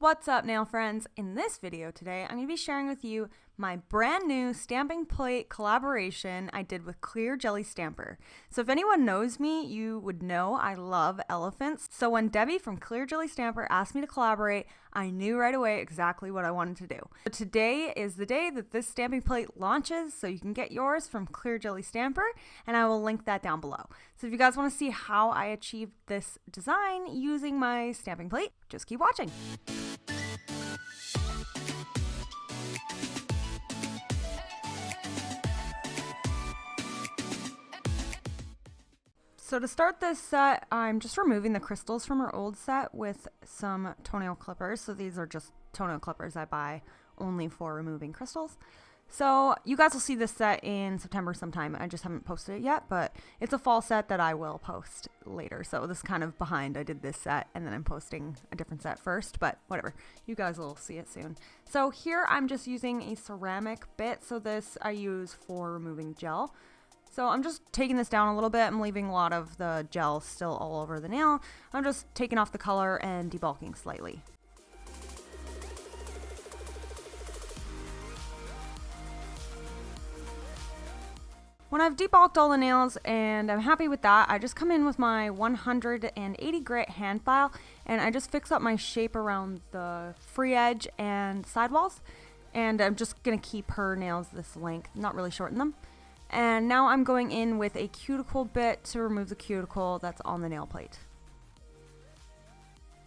What's up, nail friends? In this video today, I'm going to be sharing with you my brand new stamping plate collaboration I did with Clear Jelly Stamper. So if anyone knows me, you would know I love elephants. So when Debbie from Clear Jelly Stamper asked me to collaborate, I knew right away exactly what I wanted to do. So today is the day that this stamping plate launches, so you can get yours from Clear Jelly Stamper, and I will link that down below. So if you guys want to see how I achieved this design using my stamping plate, just keep watching. So to start this set, I'm just removing the crystals from our old set with some toenail clippers. So these are just toenail clippers I buy only for removing crystals. So you guys will see this set in September sometime. I just haven't posted it yet, but it's a fall set that I will post later. So this is kind of behind. I did this set and then I'm posting a different set first, but whatever. You guys will see it soon. So here I'm just using a ceramic bit. So this I use for removing gel. So I'm just taking this down a little bit. I'm leaving a lot of the gel still all over the nail. I'm just taking off the color and debulking slightly. When I've debulked all the nails and I'm happy with that, I just come in with my 180 grit hand file and I just fix up my shape around the free edge and sidewalls. And I'm just gonna keep her nails this length, not really shorten them. And now I'm going in with a cuticle bit to remove the cuticle that's on the nail plate.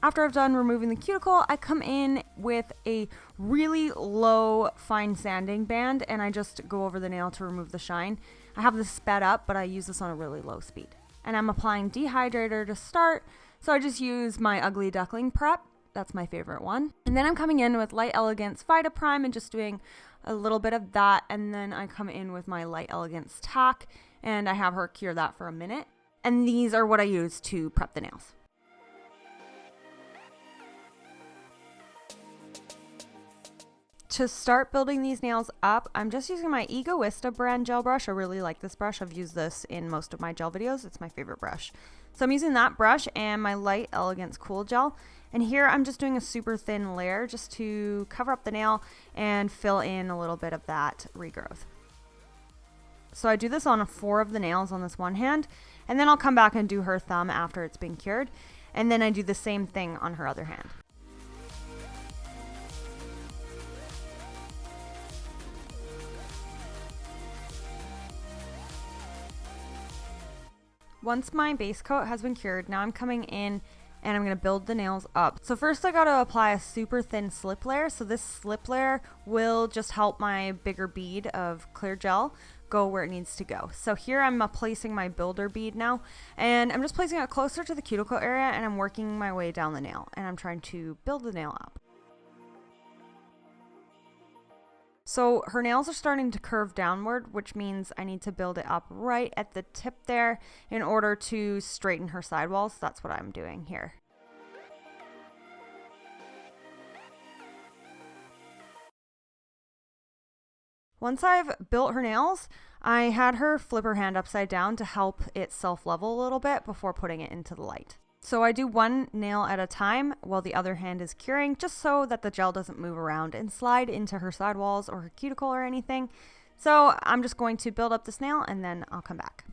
After I've done removing the cuticle, I come in with a really low fine sanding band and I just go over the nail to remove the shine. I have this sped up, but I use this on a really low speed. And I'm applying dehydrator to start, so I just use my Ugly Duckling Prep. That's my favorite one. And then I'm coming in with Light Elegance Vita Prime and just doing a little bit of that. And then I come in with my Light Elegance Tack and I have her cure that for a minute. And these are what I use to prep the nails. To start building these nails up, I'm just using my Egoista brand gel brush. I really like this brush. I've used this in most of my gel videos. It's my favorite brush. So I'm using that brush and my Light Elegance Cool Gel. And here I'm just doing a super thin layer just to cover up the nail and fill in a little bit of that regrowth. So I do this on 4 of the nails on this one hand, and then I'll come back and do her thumb after it's been cured. And then I do the same thing on her other hand. Once my base coat has been cured, now I'm coming in and I'm going to build the nails up. So first I got to apply a super thin slip layer. So this slip layer will just help my bigger bead of clear gel go where it needs to go. So here I'm placing my builder bead now, and I'm just placing it closer to the cuticle area and I'm working my way down the nail and I'm trying to build the nail up. So her nails are starting to curve downward, which means I need to build it up right at the tip there in order to straighten her sidewalls. That's what I'm doing here. Once I've built her nails, I had her flip her hand upside down to help it self-level a little bit before putting it into the light. So I do one nail at a time while the other hand is curing, just so that the gel doesn't move around and slide into her sidewalls or her cuticle or anything. So I'm just going to build up this nail and then I'll come back.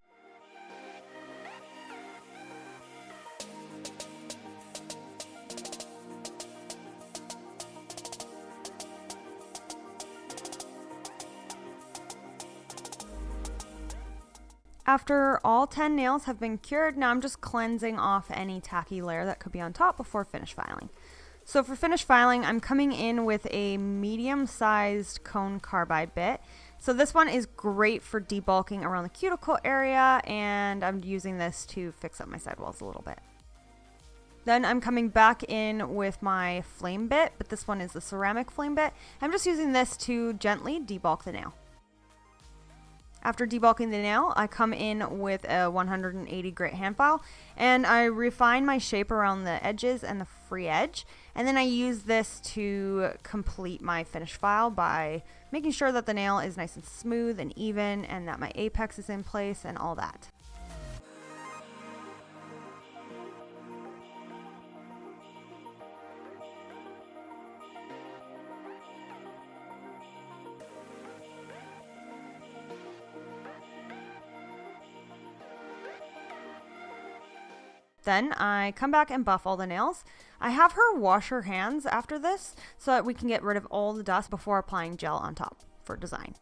After all 10 nails have been cured, now I'm just cleansing off any tacky layer that could be on top before finish filing. So for finish filing, I'm coming in with a medium-sized cone carbide bit. So this one is great for debulking around the cuticle area, and I'm using this to fix up my sidewalls a little bit. Then I'm coming back in with my flame bit, but this one is the ceramic flame bit. I'm just using this to gently debulk the nail. After debulking the nail, I come in with a 180 grit hand file and I refine my shape around the edges and the free edge. And then I use this to complete my finish file by making sure that the nail is nice and smooth and even and that my apex is in place and all that. Then I come back and buff all the nails. I have her wash her hands after this so that we can get rid of all the dust before applying gel on top for design.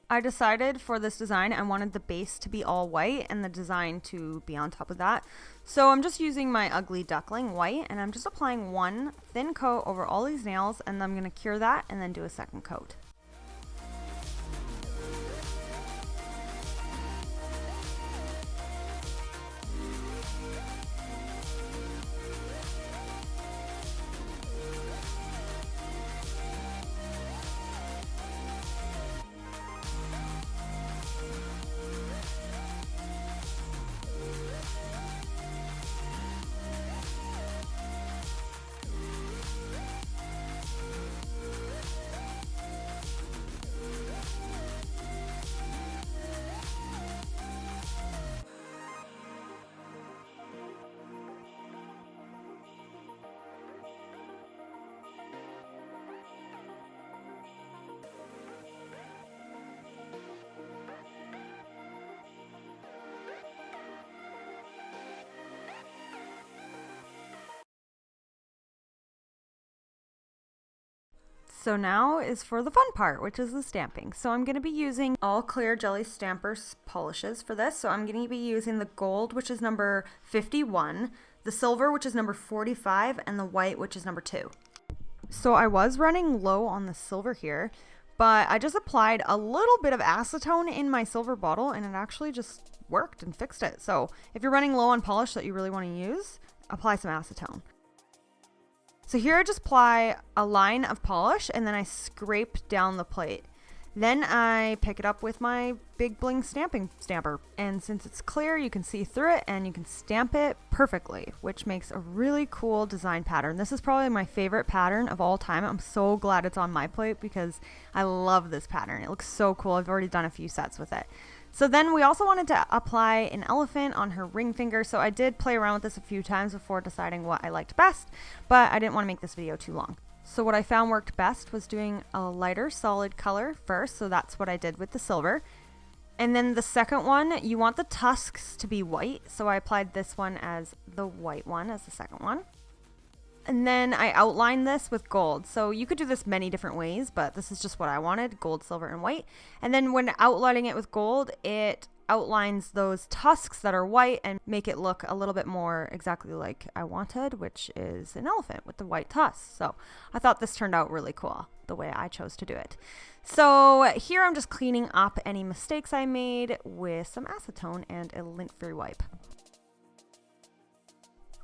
I decided for this design I wanted the base to be all white and the design to be on top of that. So I'm just using my Ugly Duckling white and I'm just applying one thin coat over all these nails, and I'm going to cure that and then do a second coat. So now is for the fun part, which is the stamping. So I'm going to be using all clear jelly stampers polishes for this. So I'm going to be using the gold, which is number 51, the silver, which is number 45, and the white, which is number 2. So I was running low on the silver here, but I just applied a little bit of acetone in my silver bottle and it actually just worked and fixed it. So if you're running low on polish that you really want to use, apply some acetone. So here I just apply a line of polish and then I scrape down the plate. Then I pick it up with my big bling stamping stamper. And since it's clear, you can see through it and you can stamp it perfectly, which makes a really cool design pattern. This is probably my favorite pattern of all time. I'm so glad it's on my plate because I love this pattern. It looks so cool. I've already done a few sets with it. So then we also wanted to apply an elephant on her ring finger. So I did play around with this a few times before deciding what I liked best, but I didn't want to make this video too long. So what I found worked best was doing a lighter solid color first. So that's what I did with the silver. And then the second one, you want the tusks to be white. So I applied this one as the white one as the second one. And then I outlined this with gold. So you could do this many different ways, but this is just what I wanted, gold, silver, and white. And then when outlining it with gold, it outlines those tusks that are white and make it look a little bit more exactly like I wanted, which is an elephant with the white tusks. So I thought this turned out really cool, the way I chose to do it. So here I'm just cleaning up any mistakes I made with some acetone and a lint-free wipe.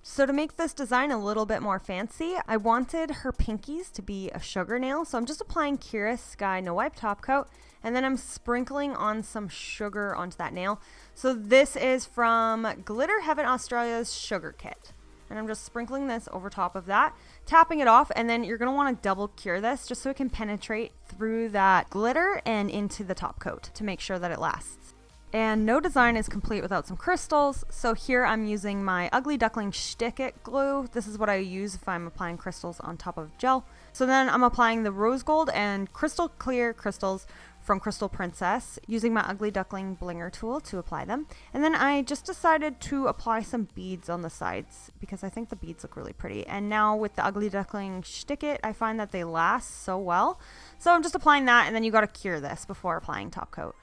So to make this design a little bit more fancy, I wanted her pinkies to be a sugar nail. So I'm just applying Kira Sky No Wipe top coat, and then I'm sprinkling on some sugar onto that nail. So this is from Glitter Heaven Australia's Sugar Kit. And I'm just sprinkling this over top of that, tapping it off, and then you're going to want to double cure this just so it can penetrate through that glitter and into the top coat to make sure that it lasts. And no design is complete without some crystals, so here I'm using my Ugly Duckling Stick It glue. This is what I use if I'm applying crystals on top of gel. So then I'm applying the rose gold and crystal clear crystals from Crystal Princess using my Ugly Duckling Blinger tool to apply them. And then I just decided to apply some beads on the sides because I think the beads look really pretty. And now with the Ugly Duckling Stick It, I find that they last so well. So I'm just applying that, and then you got to cure this before applying top coat.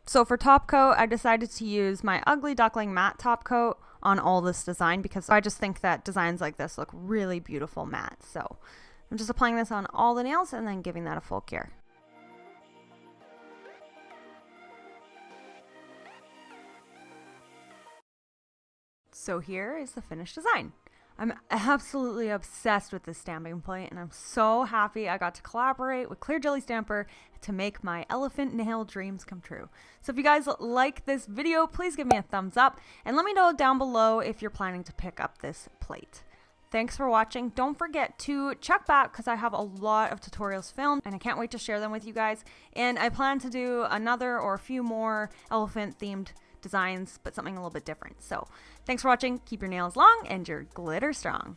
So for top coat, I decided to use my Ugly Duckling matte top coat on all this design because I just think that designs like this look really beautiful matte. So I'm just applying this on all the nails and then giving that a full cure. So here is the finished design. I'm absolutely obsessed with this stamping plate, and I'm so happy I got to collaborate with Clear Jelly Stamper to make my elephant nail dreams come true. So if you guys like this video, please give me a thumbs up and let me know down below if you're planning to pick up this plate. Thanks for watching. Don't forget to check back because I have a lot of tutorials filmed and I can't wait to share them with you guys. And I plan to do another or a few more elephant themed designs, but something a little bit different. So thanks for watching. Keep your nails long and your glitter strong.